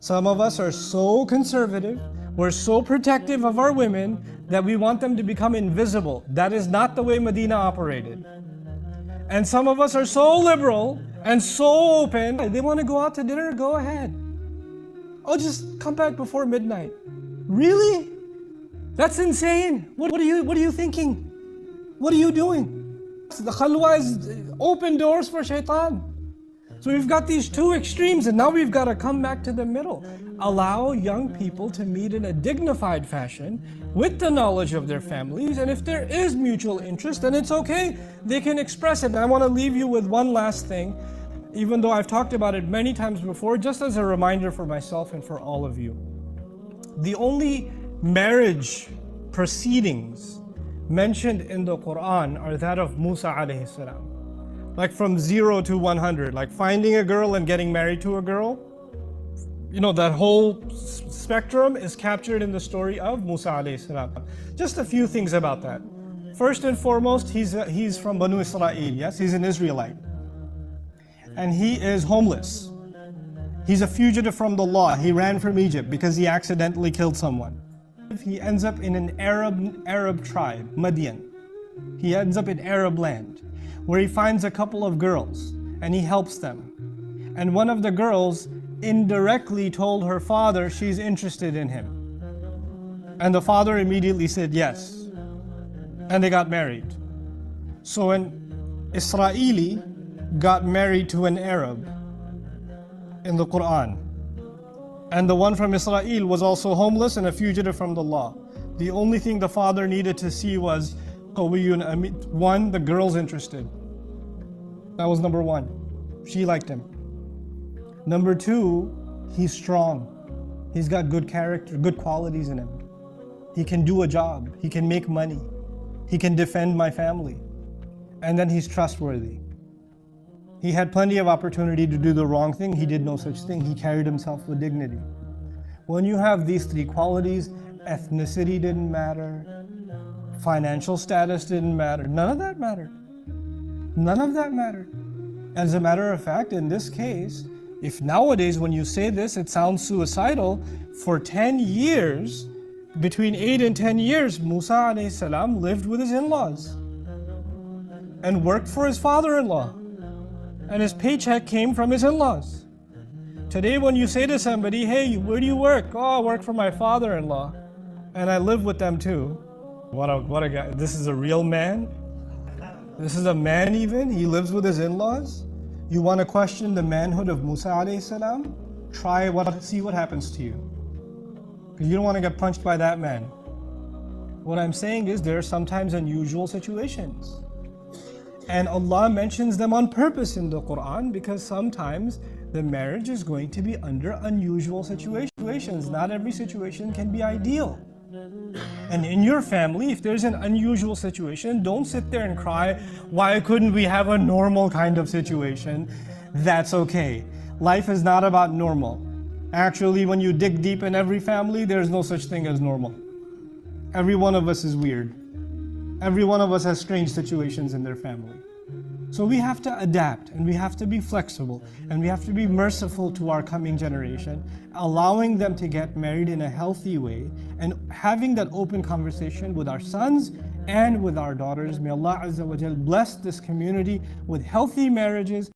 Some of us are so conservative, we're so protective of our women that we want them to become invisible. That is not the way Medina operated. And some of us are so liberal and so open, they want to go out to dinner, go ahead. Oh, just come back before midnight. Really? That's insane. What are you thinking? What are you doing? The khalwa is open doors for shaitan. So we've got these two extremes, and now we've got to come back to the middle. Allow young people to meet in a dignified fashion with the knowledge of their families, and if there is mutual interest, then it's okay. They can express it. And I want to leave you with one last thing, even though I've talked about it many times before, just as a reminder for myself and for all of you. The only marriage proceedings mentioned in the Qur'an are that of Musa alayhi salam. Like from 0 to 100, like finding a girl and getting married to a girl. You know, that whole spectrum is captured in the story of Musa alayhi salam. Just a few things about that. First and foremost, he's from Banu Israel, yes? He's an Israelite. And he is homeless. He's a fugitive from the law. He ran from Egypt because he accidentally killed someone. He ends up in an Arab tribe, Madian. He ends up in Arab land, where he finds a couple of girls and he helps them. And one of the girls indirectly told her father she's interested in him. And the father immediately said yes. And they got married. So an Israeli got married to an Arab in the Qur'an. And the one from Israel was also homeless and a fugitive from the law. The only thing the father needed to see was, one, the girl's interested. That was number one. She liked him. Number two, he's strong. He's got good character, good qualities in him. He can do a job. He can make money. He can defend my family. And then he's trustworthy. He had plenty of opportunity to do the wrong thing. He did no such thing. He carried himself with dignity. When you have these three qualities, ethnicity didn't matter, financial status didn't matter, none of that mattered. None of that mattered. As a matter of fact, in this case, if nowadays when you say this, it sounds suicidal, for 10 years, between 8 and 10 years, Musa alayhi salam lived with his in-laws and worked for his father-in-law. And his paycheck came from his in-laws. Today when you say to somebody, hey, where do you work? Oh, I work for my father-in-law. And I live with them too. What a guy. This is a real man? This is a man even? He lives with his in-laws? You want to question the manhood of Musa alayhi salam? See what happens to you. Because you don't want to get punched by that man. What I'm saying is there are sometimes unusual situations. And Allah mentions them on purpose in the Qur'an because sometimes the marriage is going to be under unusual situations. Not every situation can be ideal. And in your family, if there's an unusual situation, don't sit there and cry, why couldn't we have a normal kind of situation? That's okay. Life is not about normal. Actually, when you dig deep in every family, there's no such thing as normal. Every one of us is weird. Every one of us has strange situations in their family. So we have to adapt and we have to be flexible and we have to be merciful to our coming generation, allowing them to get married in a healthy way and having that open conversation with our sons and with our daughters. May Allah Azza wa Jal bless this community with healthy marriages.